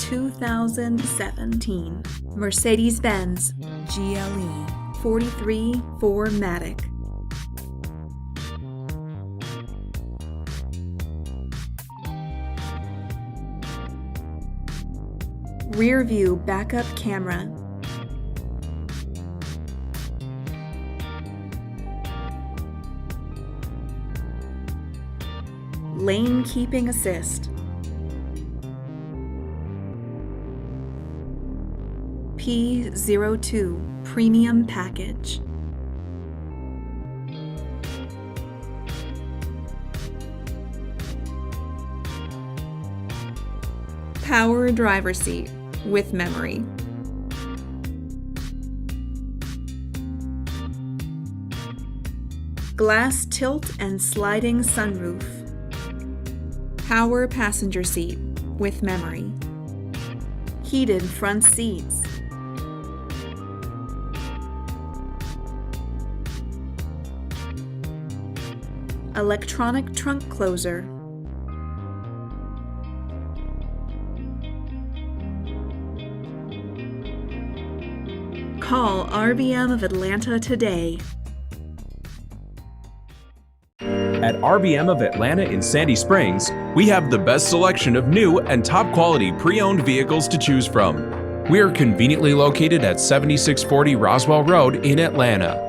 2017 Mercedes-Benz GLE 43 4MATIC. Rear view backup camera. Lane keeping assist. P02 premium package. Power driver seat with memory. Glass tilt and sliding sunroof. Power passenger seat with memory. Heated front seats. Electronic trunk closer. Call RBM of Atlanta today. At RBM of Atlanta in Sandy Springs, we have the best selection of new and top quality pre-owned vehicles to choose from. We are conveniently located at 7640 Roswell Road in Atlanta.